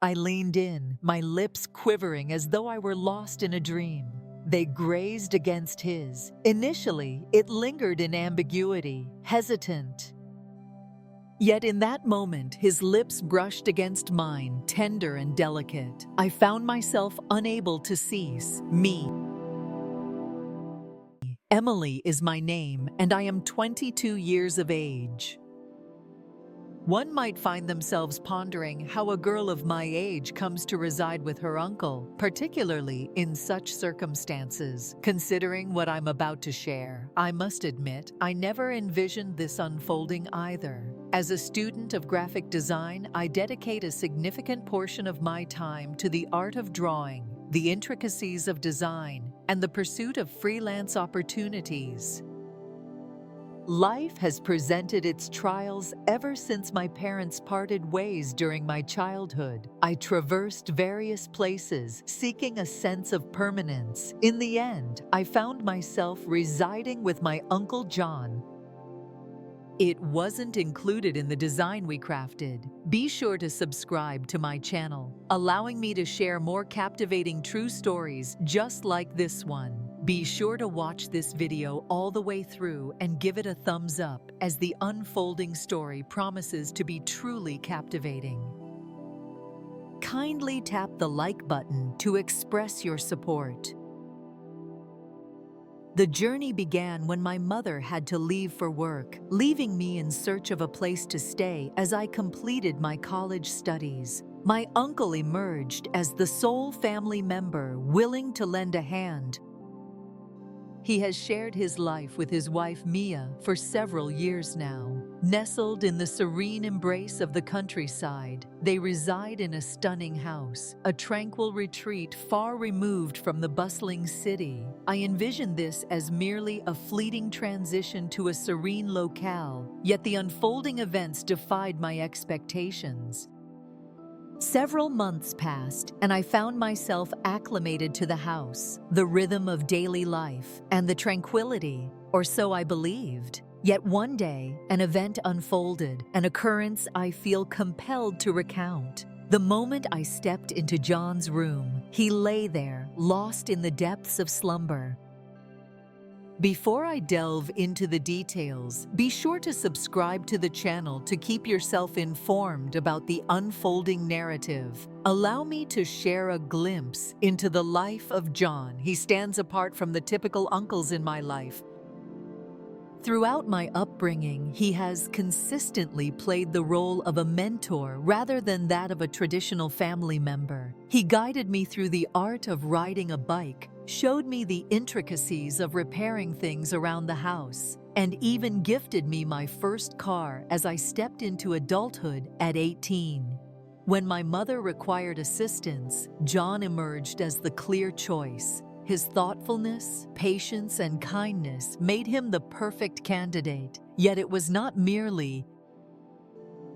I leaned in, my lips quivering as though I were lost in a dream. They grazed against his. Initially, it lingered in ambiguity, hesitant. Yet in that moment, his lips brushed against mine, tender and delicate. I found myself unable to cease. Me. Emily is my name, and I am 22 years of age. One might find themselves pondering how a girl of my age comes to reside with her uncle, particularly in such circumstances. Considering what I'm about to share, I must admit, I never envisioned this unfolding either. As a student of graphic design, I dedicate a significant portion of my time to the art of drawing, the intricacies of design, and the pursuit of freelance opportunities. Life has presented its trials ever since my parents parted ways during my childhood. I traversed various places, seeking a sense of permanence. In the end, I found myself residing with my Uncle John. It wasn't included in the design we crafted. Be sure to subscribe to my channel, allowing me to share more captivating true stories just like this one. Be sure to watch this video all the way through and give it a thumbs up, as the unfolding story promises to be truly captivating. Kindly tap the like button to express your support. The journey began when my mother had to leave for work, leaving me in search of a place to stay as I completed my college studies. My uncle emerged as the sole family member willing to lend a hand. He has shared his life with his wife Mia for several years now. Nestled in the serene embrace of the countryside, they reside in a stunning house, a tranquil retreat far removed from the bustling city. I envisioned this as merely a fleeting transition to a serene locale, yet the unfolding events defied my expectations. Several months passed, and I found myself acclimated to the house, the rhythm of daily life, and the tranquility, or so I believed. Yet one day, an event unfolded, an occurrence I feel compelled to recount. The moment I stepped into John's room, he lay there, lost in the depths of slumber. Before I delve into the details, be sure to subscribe to the channel to keep yourself informed about the unfolding narrative. Allow me to share a glimpse into the life of John. He stands apart from the typical uncles in my life. Throughout my upbringing, he has consistently played the role of a mentor rather than that of a traditional family member. He guided me through the art of riding a bike, showed me the intricacies of repairing things around the house, and even gifted me my first car as I stepped into adulthood at 18. When my mother required assistance, John emerged as the clear choice. His thoughtfulness, patience, and kindness made him the perfect candidate. Yet it was not merely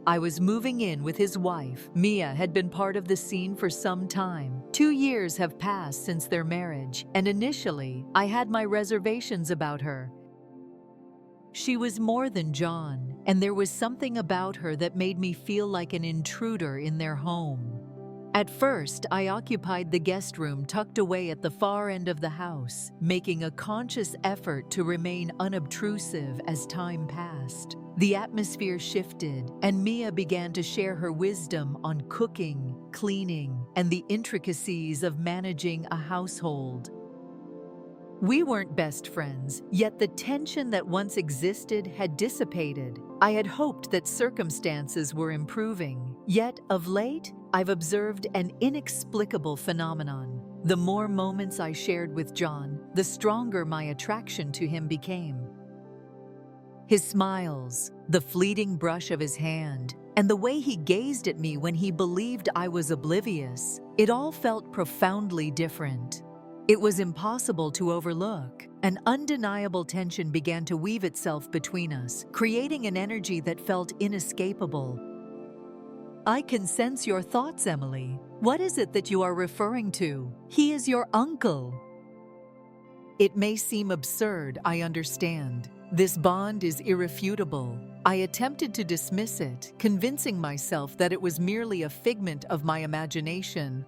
I was moving in with his wife. Mia had been part of the scene for some time. 2 years have passed since their marriage, and initially, I had my reservations about her. She was more than John, and there was something about her that made me feel like an intruder in their home. At first, I occupied the guest room tucked away at the far end of the house, making a conscious effort to remain unobtrusive as time passed. The atmosphere shifted, and Mia began to share her wisdom on cooking, cleaning, and the intricacies of managing a household. We weren't best friends, yet the tension that once existed had dissipated. I had hoped that circumstances were improving, yet of late, I've observed an inexplicable phenomenon. The more moments I shared with John, the stronger my attraction to him became. His smiles, the fleeting brush of his hand, and the way he gazed at me when he believed I was oblivious, it all felt profoundly different. It was impossible to overlook. An undeniable tension began to weave itself between us, creating an energy that felt inescapable. I can sense your thoughts, Emily. What is it that you are referring to? He is your uncle. It may seem absurd, I understand. This bond is irrefutable. I attempted to dismiss it, convincing myself that it was merely a figment of my imagination.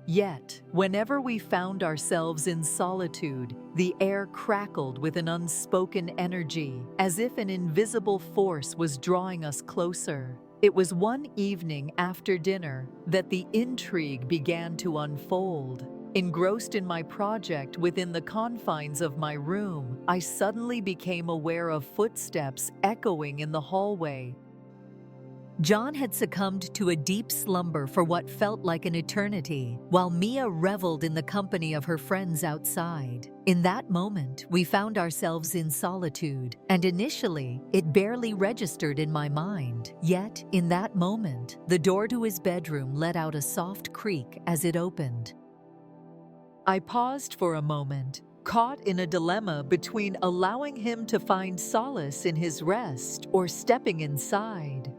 Yet, whenever we found ourselves in solitude, the air crackled with an unspoken energy, as if an invisible force was drawing us closer. It was one evening after dinner that the intrigue began to unfold. Engrossed in my project within the confines of my room, I suddenly became aware of footsteps echoing in the hallway. John had succumbed to a deep slumber for what felt like an eternity, while Mia reveled in the company of her friends outside. In that moment, we found ourselves in solitude, and initially, it barely registered in my mind. Yet, in that moment, the door to his bedroom let out a soft creak as it opened. I paused for a moment, caught in a dilemma between allowing him to find solace in his rest or stepping inside.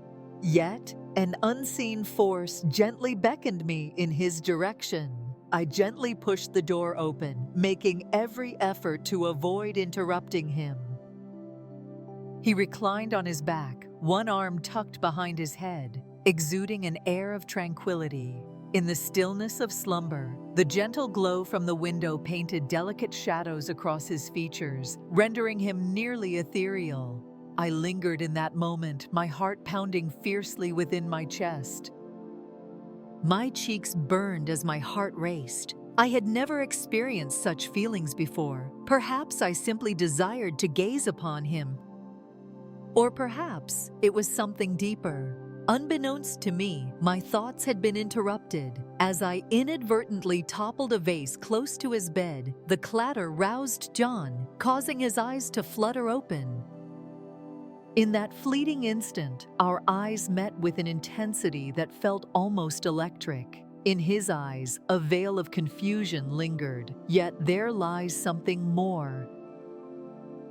Yet, an unseen force gently beckoned me in his direction. I gently pushed the door open, making every effort to avoid interrupting him. He reclined on his back, one arm tucked behind his head, exuding an air of tranquility. In the stillness of slumber, the gentle glow from the window painted delicate shadows across his features, rendering him nearly ethereal. I lingered in that moment, my heart pounding fiercely within my chest. My cheeks burned as my heart raced. I had never experienced such feelings before. Perhaps I simply desired to gaze upon him. Or perhaps it was something deeper. Unbeknownst to me, my thoughts had been interrupted. As I inadvertently toppled a vase close to his bed, the clatter roused John, causing his eyes to flutter open. In that fleeting instant, our eyes met with an intensity that felt almost electric. In his eyes, a veil of confusion lingered, yet there lies something more.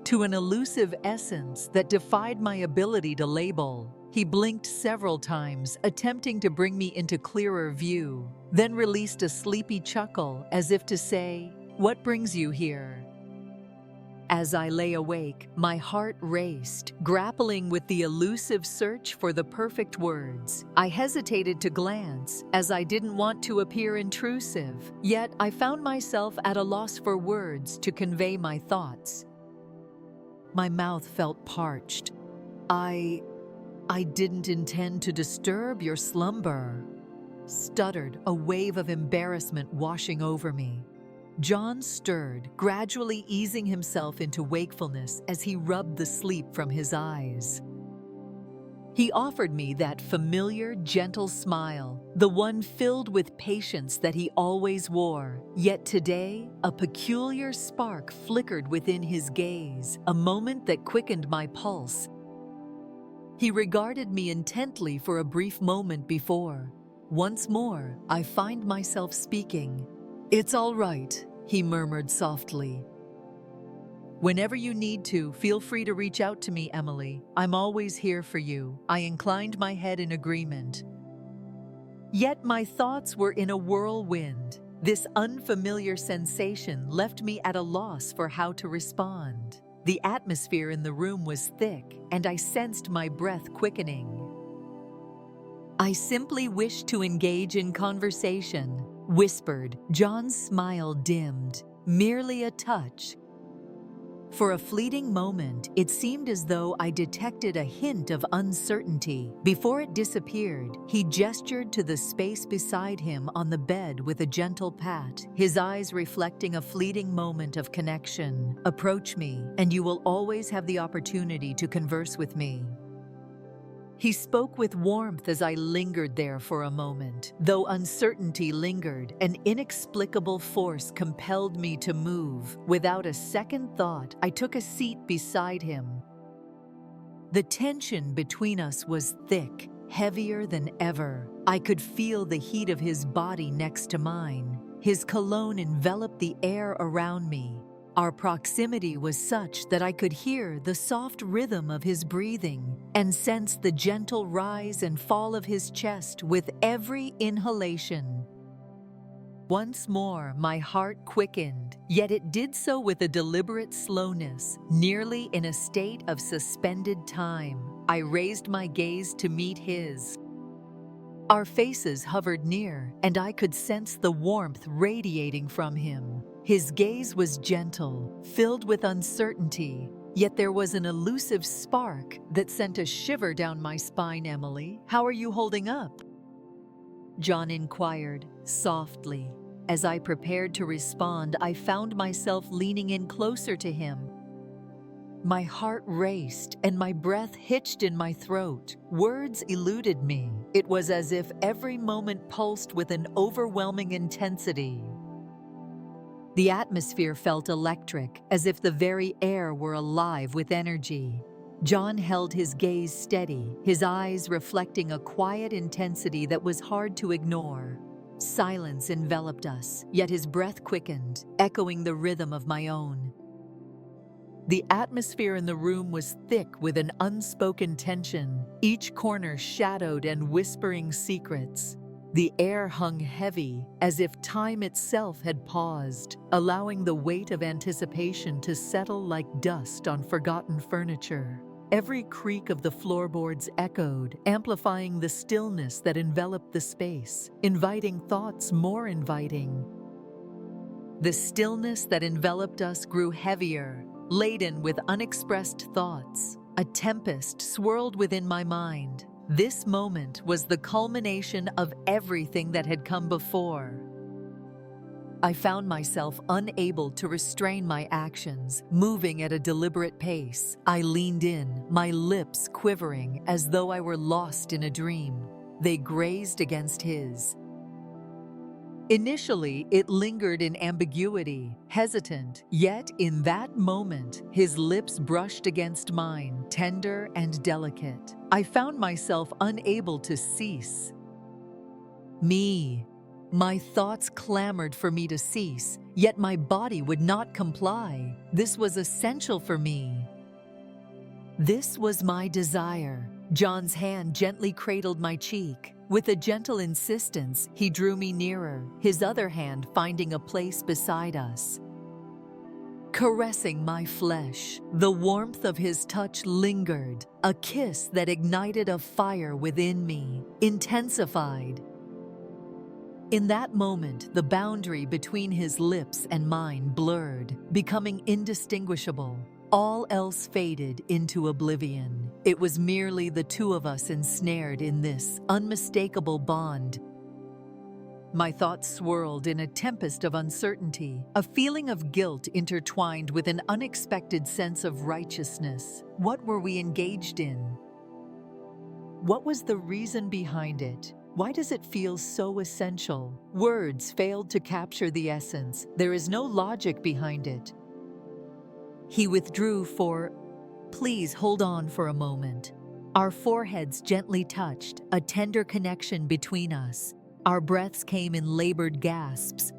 To an elusive essence that defied my ability to label. He blinked several times, attempting to bring me into clearer view, then released a sleepy chuckle as if to say, "What brings you here?" As I lay awake, my heart raced, grappling with the elusive search for the perfect words. I hesitated to glance, as I didn't want to appear intrusive, yet I found myself at a loss for words to convey my thoughts. My mouth felt parched. I didn't intend to disturb your slumber," stuttered, a wave of embarrassment washing over me. John stirred, gradually easing himself into wakefulness as he rubbed the sleep from his eyes. He offered me that familiar, gentle smile, the one filled with patience that he always wore. Yet today, a peculiar spark flickered within his gaze, a moment that quickened my pulse. He regarded me intently for a brief moment before. Once more, I find myself speaking. "It's all right," he murmured softly. "Whenever you need to, feel free to reach out to me, Emily. I'm always here for you." I inclined my head in agreement. Yet my thoughts were in a whirlwind. This unfamiliar sensation left me at a loss for how to respond. The atmosphere in the room was thick, and I sensed my breath quickening. "I simply wish to engage in conversation," whispered. John's smile dimmed. "Merely a touch." For a fleeting moment, it seemed as though I detected a hint of uncertainty. Before it disappeared, he gestured to the space beside him on the bed with a gentle pat, his eyes reflecting a fleeting moment of connection. "Approach me, and you will always have the opportunity to converse with me." He spoke with warmth as I lingered there for a moment. Though uncertainty lingered, an inexplicable force compelled me to move. Without a second thought, I took a seat beside him. The tension between us was thick, heavier than ever. I could feel the heat of his body next to mine. His cologne enveloped the air around me. Our proximity was such that I could hear the soft rhythm of his breathing and sense the gentle rise and fall of his chest with every inhalation. Once more, my heart quickened, yet it did so with a deliberate slowness, nearly in a state of suspended time. I raised my gaze to meet his. Our faces hovered near, and I could sense the warmth radiating from him. His gaze was gentle, filled with uncertainty, yet there was an elusive spark that sent a shiver down my spine. "Emily, how are you holding up?" John inquired, softly. As I prepared to respond, I found myself leaning in closer to him. My heart raced and my breath hitched in my throat. Words eluded me. It was as if every moment pulsed with an overwhelming intensity. The atmosphere felt electric, as if the very air were alive with energy. John held his gaze steady, his eyes reflecting a quiet intensity that was hard to ignore. Silence enveloped us, yet his breath quickened, echoing the rhythm of my own. The atmosphere in the room was thick with an unspoken tension, each corner shadowed and whispering secrets. The air hung heavy, as if time itself had paused, allowing the weight of anticipation to settle like dust on forgotten furniture. Every creak of the floorboards echoed, amplifying the stillness that enveloped the space, inviting thoughts more inviting. The stillness that enveloped us grew heavier, laden with unexpressed thoughts. A tempest swirled within my mind. This moment was the culmination of everything that had come before. I found myself unable to restrain my actions, moving at a deliberate pace. I leaned in, my lips quivering as though I were lost in a dream. They grazed against his. Initially, it lingered in ambiguity, hesitant, yet in that moment, his lips brushed against mine, tender and delicate. I found myself unable to cease. My thoughts clamored for me to cease, yet my body would not comply. This was essential for me. This was my desire. John's hand gently cradled my cheek. With a gentle insistence, he drew me nearer, his other hand finding a place beside us. Caressing my flesh, the warmth of his touch lingered, a kiss that ignited a fire within me, intensified. In that moment, the boundary between his lips and mine blurred, becoming indistinguishable. All else faded into oblivion. It was merely the two of us ensnared in this unmistakable bond. My thoughts swirled in a tempest of uncertainty, a feeling of guilt intertwined with an unexpected sense of righteousness. What were we engaged in? What was the reason behind it? Why does it feel so essential? Words failed to capture the essence. There is no logic behind it. He withdrew for, "Please hold on for a moment." Our foreheads gently touched, a tender connection between us. Our breaths came in labored gasps.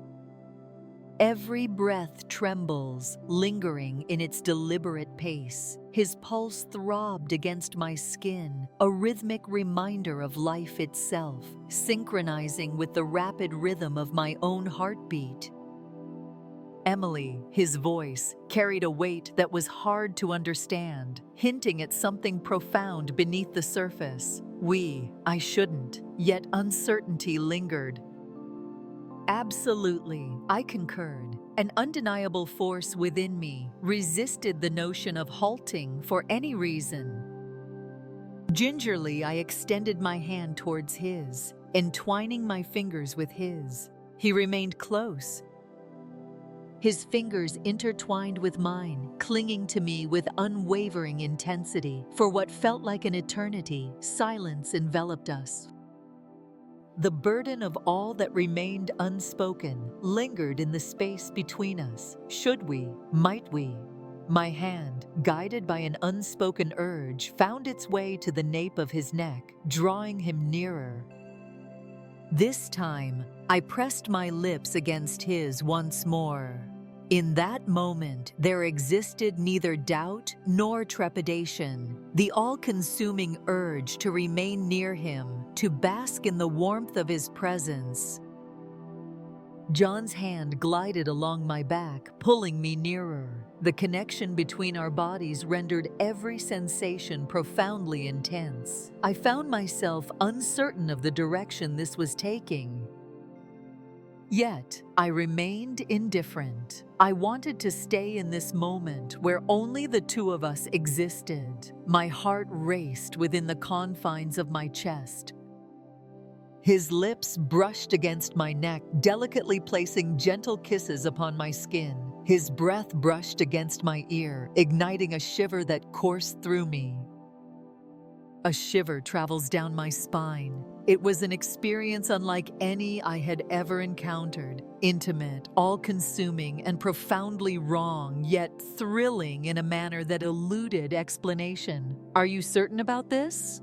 Every breath trembles, lingering in its deliberate pace. His pulse throbbed against my skin, a rhythmic reminder of life itself, synchronizing with the rapid rhythm of my own heartbeat. "Emily," his voice, carried a weight that was hard to understand, hinting at something profound beneath the surface. I shouldn't, yet uncertainty lingered. Absolutely, I concurred. An undeniable force within me resisted the notion of halting for any reason. Gingerly, I extended my hand towards his, entwining my fingers with his. He remained close. His fingers intertwined with mine, clinging to me with unwavering intensity. For what felt like an eternity, silence enveloped us. The burden of all that remained unspoken lingered in the space between us. Should we? Might we? My hand, guided by an unspoken urge, found its way to the nape of his neck, drawing him nearer. This time, I pressed my lips against his once more. In that moment, there existed neither doubt nor trepidation, the all-consuming urge to remain near him, to bask in the warmth of his presence. John's hand glided along my back, pulling me nearer. The connection between our bodies rendered every sensation profoundly intense. I found myself uncertain of the direction this was taking. Yet, I remained indifferent. I wanted to stay in this moment where only the two of us existed. My heart raced within the confines of my chest. His lips brushed against my neck, delicately placing gentle kisses upon my skin. His breath brushed against my ear, igniting a shiver that coursed through me. A shiver travels down my spine. It was an experience unlike any I had ever encountered. Intimate, all-consuming, and profoundly wrong, yet thrilling in a manner that eluded explanation. "Are you certain about this?"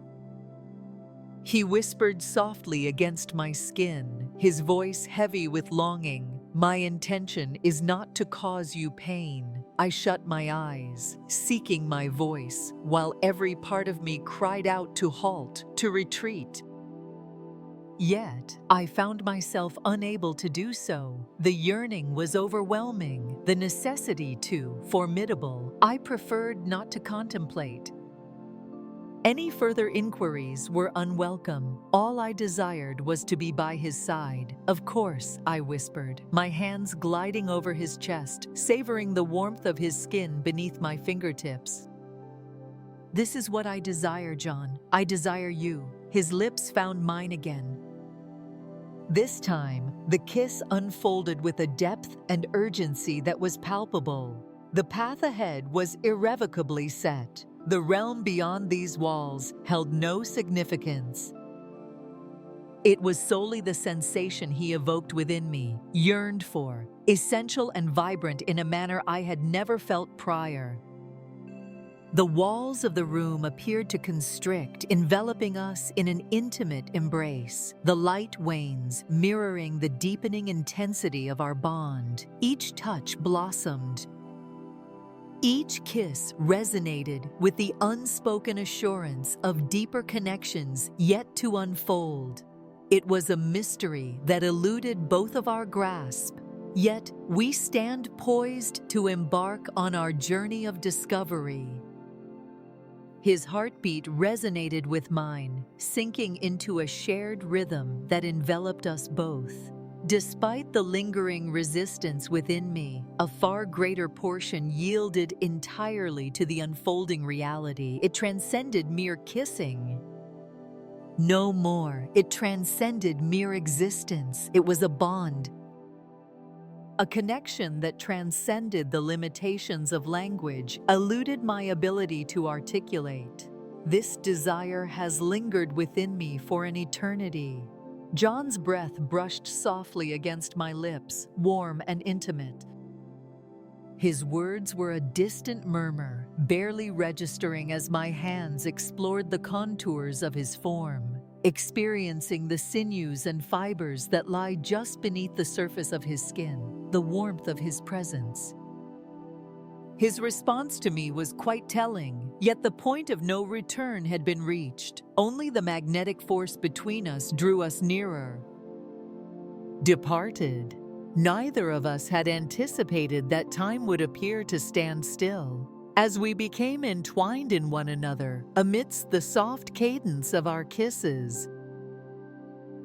He whispered softly against my skin, his voice heavy with longing. "My intention is not to cause you pain." I shut my eyes, seeking my voice, while every part of me cried out to halt, to retreat. Yet, I found myself unable to do so. The yearning was overwhelming, the necessity too formidable. I preferred not to contemplate. Any further inquiries were unwelcome. All I desired was to be by his side. "Of course," I whispered, my hands gliding over his chest, savoring the warmth of his skin beneath my fingertips. "This is what I desire, John. I desire you." His lips found mine again. This time, the kiss unfolded with a depth and urgency that was palpable. The path ahead was irrevocably set. The realm beyond these walls held no significance. It was solely the sensation he evoked within me, yearned for, essential and vibrant in a manner I had never felt prior. The walls of the room appeared to constrict, enveloping us in an intimate embrace. The light wanes, mirroring the deepening intensity of our bond. Each touch blossomed. Each kiss resonated with the unspoken assurance of deeper connections yet to unfold. It was a mystery that eluded both of our grasp, yet we stand poised to embark on our journey of discovery. His heartbeat resonated with mine, sinking into a shared rhythm that enveloped us both. Despite the lingering resistance within me, a far greater portion yielded entirely to the unfolding reality. It transcended mere kissing. No more. It transcended mere existence. It was a bond. A connection that transcended the limitations of language, eluded my ability to articulate. This desire has lingered within me for an eternity. John's breath brushed softly against my lips, warm and intimate. His words were a distant murmur, barely registering as my hands explored the contours of his form, experiencing the sinews and fibers that lie just beneath the surface of his skin, the warmth of his presence. His response to me was quite telling, yet the point of no return had been reached. Only the magnetic force between us drew us nearer. Departed. Neither of us had anticipated that time would appear to stand still, as we became entwined in one another amidst the soft cadence of our kisses,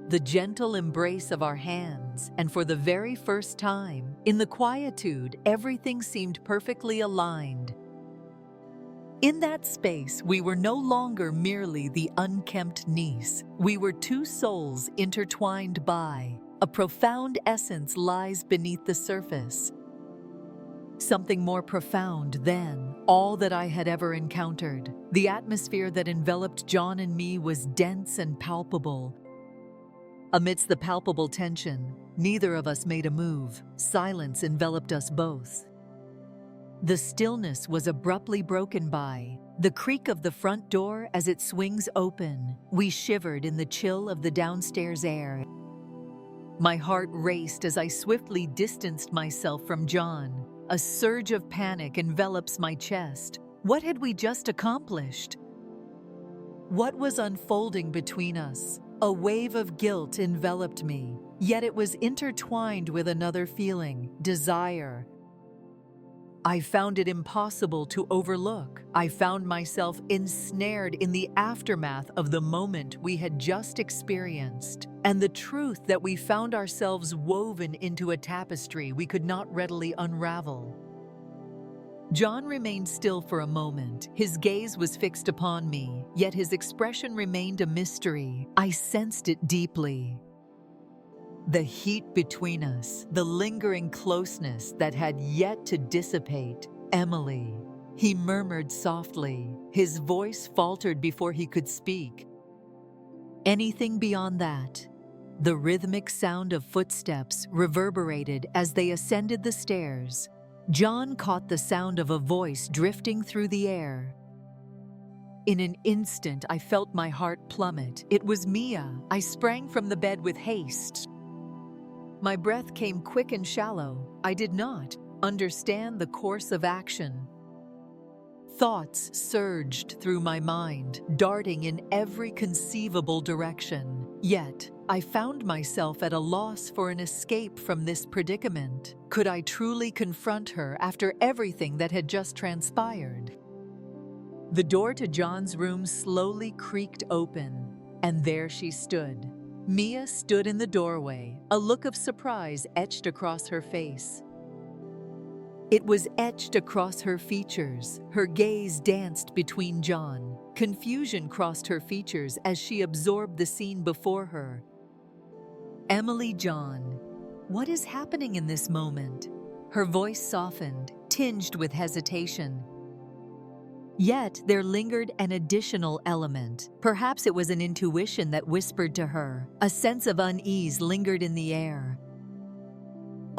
the gentle embrace of our hands, and for the very first time, in the quietude, everything seemed perfectly aligned. In that space, we were no longer merely the unkempt niece. We were two souls intertwined by a profound essence lies beneath the surface. Something more profound than all that I had ever encountered. The atmosphere that enveloped John and me was dense and palpable. Amidst the palpable tension, neither of us made a move. Silence enveloped us both. The stillness was abruptly broken by the creak of the front door as it swings open. We shivered in the chill of the downstairs air. My heart raced as I swiftly distanced myself from John. A surge of panic envelops my chest. What had we just accomplished? What was unfolding between us? A wave of guilt enveloped me. Yet it was intertwined with another feeling, desire. I found it impossible to overlook. I found myself ensnared in the aftermath of the moment we had just experienced, and the truth that we found ourselves woven into a tapestry we could not readily unravel. John remained still for a moment. His gaze was fixed upon me, yet his expression remained a mystery. I sensed it deeply. The heat between us, the lingering closeness that had yet to dissipate. "Emily," he murmured softly. His voice faltered before he could speak. "Anything beyond that?" The rhythmic sound of footsteps reverberated as they ascended the stairs. John caught the sound of a voice drifting through the air. In an instant, I felt my heart plummet. It was Mia. I sprang from the bed with haste. My breath came quick and shallow. I did not understand the course of action. Thoughts surged through my mind, darting in every conceivable direction. Yet, I found myself at a loss for an escape from this predicament. Could I truly confront her after everything that had just transpired? The door to John's room slowly creaked open, and there she stood. Mia stood in the doorway, a look of surprise etched across her face. It was etched across her features. Her gaze danced between John. Confusion crossed her features as she absorbed the scene before her. "Emily, John, what is happening in this moment?" Her voice softened, tinged with hesitation. Yet there lingered an additional element. Perhaps it was an intuition that whispered to her. A sense of unease lingered in the air.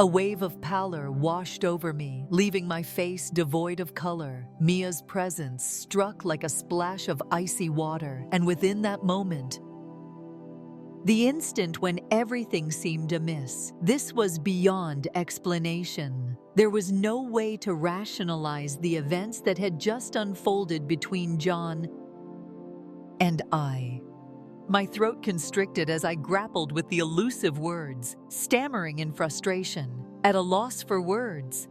A wave of pallor washed over me, leaving my face devoid of color. Mia's presence struck like a splash of icy water, and within that moment, the instant when everything seemed amiss, this was beyond explanation. There was no way to rationalize the events that had just unfolded between John and I. My throat constricted as I grappled with the elusive words, stammering in frustration, at a loss for words.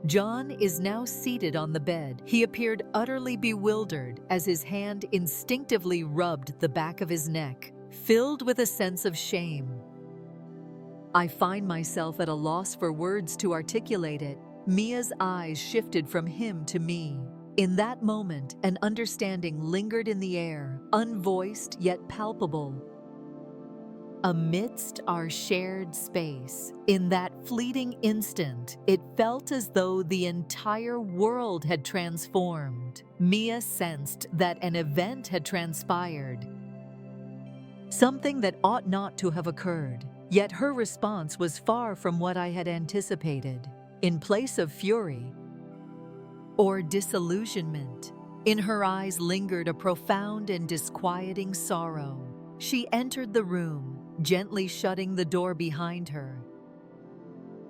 John is now seated on the bed. He appeared utterly bewildered as his hand instinctively rubbed the back of his neck, filled with a sense of shame. I find myself at a loss for words to articulate it. Mia's eyes shifted from him to me. In that moment, an understanding lingered in the air, unvoiced yet palpable. Amidst our shared space, in that fleeting instant, it felt as though the entire world had transformed. Mia sensed that an event had transpired, something that ought not to have occurred. Yet her response was far from what I had anticipated. In place of fury or disillusionment, in her eyes lingered a profound and disquieting sorrow. She entered the room, gently shutting the door behind her.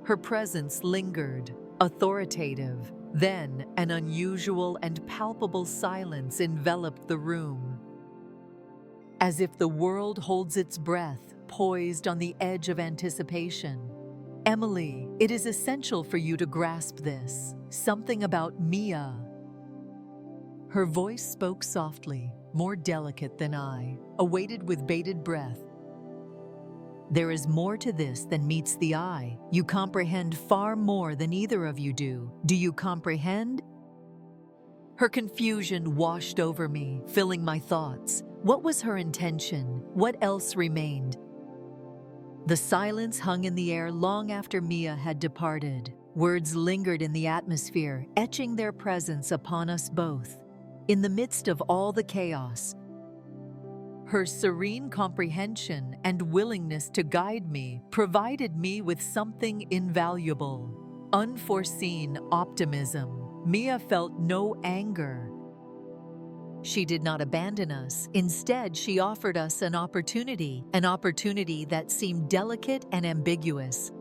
Her presence lingered, authoritative. Then an unusual and palpable silence enveloped the room, as if the world holds its breath, poised on the edge of anticipation. "Emily, it is essential for you to grasp this. Something about Mia." Her voice spoke softly, more delicate than I, awaited with bated breath. "There is more to this than meets the eye. You comprehend far more than either of you do. Do you comprehend?" Her confusion washed over me, filling my thoughts. What was her intention? What else remained? The silence hung in the air long after Mia had departed. Words lingered in the atmosphere, etching their presence upon us both. In the midst of all the chaos, her serene comprehension and willingness to guide me provided me with something invaluable. Unforeseen optimism. Mia felt no anger. She did not abandon us. Instead, she offered us an opportunity that seemed delicate and ambiguous.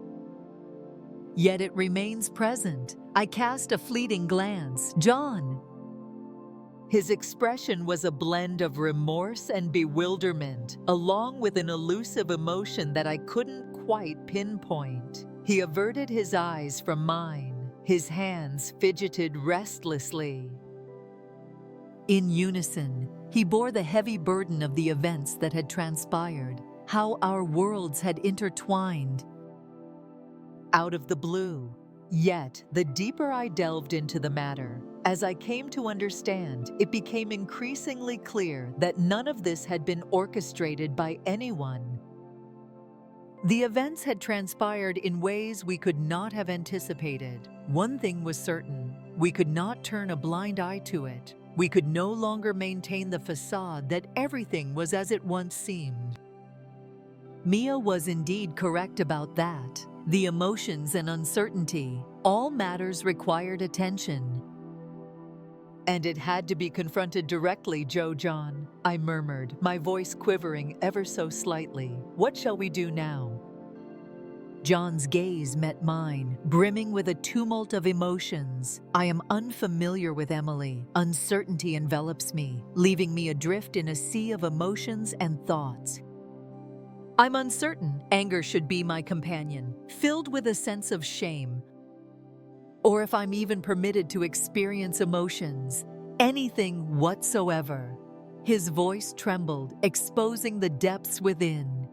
Yet it remains present. I cast a fleeting glance. "John!" His expression was a blend of remorse and bewilderment, along with an elusive emotion that I couldn't quite pinpoint. He averted his eyes from mine. His hands fidgeted restlessly. In unison, he bore the heavy burden of the events that had transpired, how our worlds had intertwined. Out of the blue. Yet, the deeper I delved into the matter, as I came to understand, it became increasingly clear that none of this had been orchestrated by anyone. The events had transpired in ways we could not have anticipated. One thing was certain: we could not turn a blind eye to it. We could no longer maintain the facade that everything was as it once seemed. Mia was indeed correct about that. The emotions and uncertainty, all matters required attention. And it had to be confronted directly, John, I murmured, my voice quivering ever so slightly. What shall we do now? John's gaze met mine, brimming with a tumult of emotions. I am unfamiliar with Emily. Uncertainty envelops me, leaving me adrift in a sea of emotions and thoughts. I'm uncertain. Anger should be my companion, filled with a sense of shame. Or if I'm even permitted to experience emotions, anything whatsoever. His voice trembled, exposing the depths within.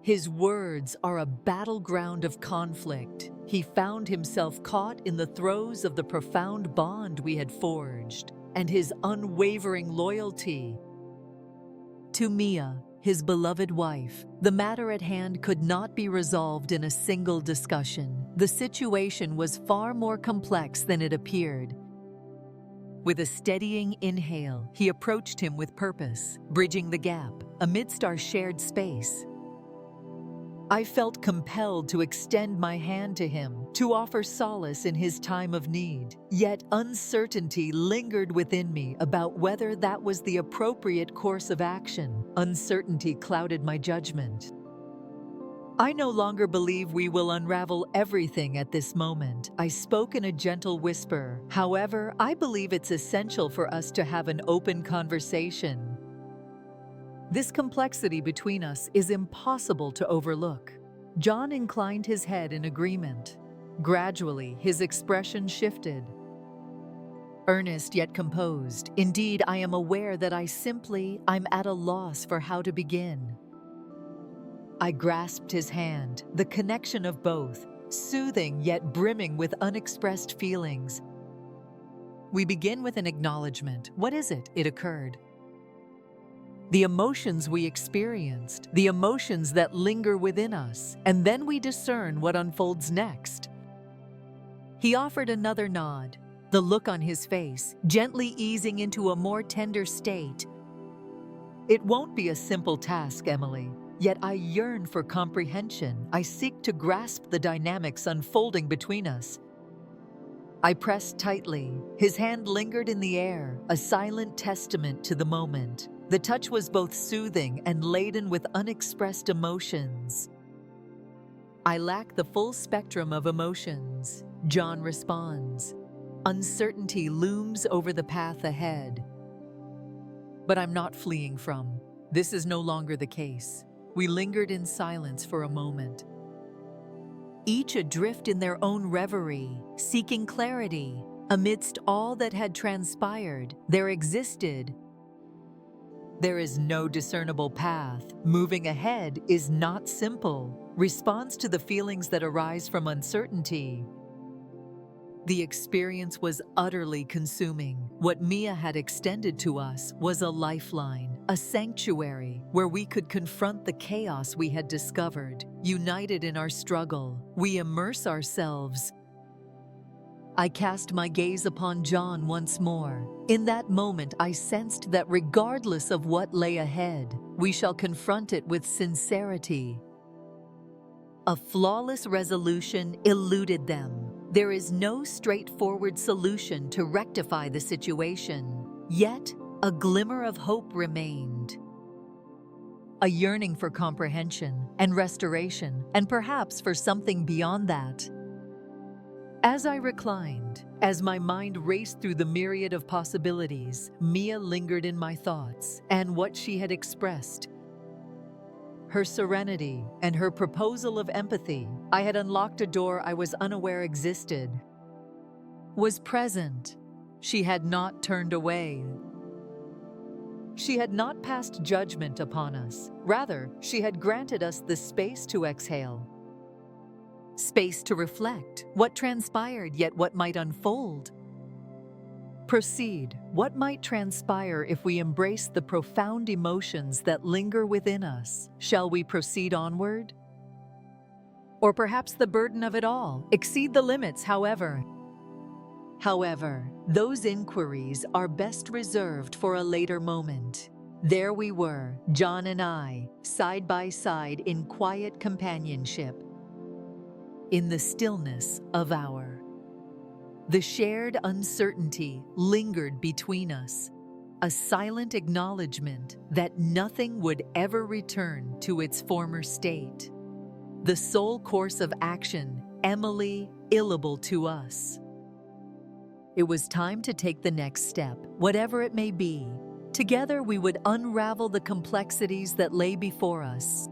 His words are a battleground of conflict. He found himself caught in the throes of the profound bond we had forged, and his unwavering loyalty to Mia, his beloved wife. The matter at hand could not be resolved in a single discussion. The situation was far more complex than it appeared. With a steadying inhale, he approached him with purpose, bridging the gap amidst our shared space. I felt compelled to extend my hand to him, to offer solace in his time of need. Yet uncertainty lingered within me about whether that was the appropriate course of action. Uncertainty clouded my judgment. I no longer believe we will unravel everything at this moment, I spoke in a gentle whisper. However, I believe it's essential for us to have an open conversation. This complexity between us is impossible to overlook. John inclined his head in agreement. Gradually, his expression shifted. Earnest yet composed. Indeed, I am aware that I'm at a loss for how to begin. I grasped his hand, the connection of both, soothing yet brimming with unexpressed feelings. We begin with an acknowledgement. What is it? It occurred. The emotions we experienced, the emotions that linger within us, and then we discern what unfolds next. He offered another nod, the look on his face gently easing into a more tender state. It won't be a simple task, Emily, yet I yearn for comprehension. I seek to grasp the dynamics unfolding between us. I pressed tightly. His hand lingered in the air, a silent testament to the moment. The touch was both soothing and laden with unexpressed emotions. I lack the full spectrum of emotions, John responds. Uncertainty looms over the path ahead. But I'm not fleeing from. This is no longer the case. We lingered in silence for a moment, each adrift in their own reverie, seeking clarity. Amidst all that had transpired, there is no discernible path. Moving ahead is not simple. Response to the feelings that arise from uncertainty. The experience was utterly consuming. What Mia had extended to us was a lifeline, a sanctuary where we could confront the chaos we had discovered. United in our struggle, we immerse ourselves. I cast my gaze upon John once more. In that moment, I sensed that regardless of what lay ahead, we shall confront it with sincerity. A flawless resolution eluded them. There is no straightforward solution to rectify the situation. Yet, a glimmer of hope remained. A yearning for comprehension and restoration, and perhaps for something beyond that. As I reclined, as my mind raced through the myriad of possibilities, Mia lingered in my thoughts and what she had expressed. Her serenity and her proposal of empathy, I had unlocked a door I was unaware existed, was present. She had not turned away. She had not passed judgment upon us. Rather, she had granted us the space to exhale, space to reflect what transpired, yet what might unfold. Proceed. What might transpire if we embrace the profound emotions that linger within us? Shall we proceed onward? Or perhaps the burden of it all exceed the limits, however, those inquiries are best reserved for a later moment. There we were, John and I, side by side in quiet companionship, in the stillness of our. The shared uncertainty lingered between us, a silent acknowledgement that nothing would ever return to its former state. The sole course of action, Emily, illable to us. It was time to take the next step, whatever it may be. Together we would unravel the complexities that lay before us.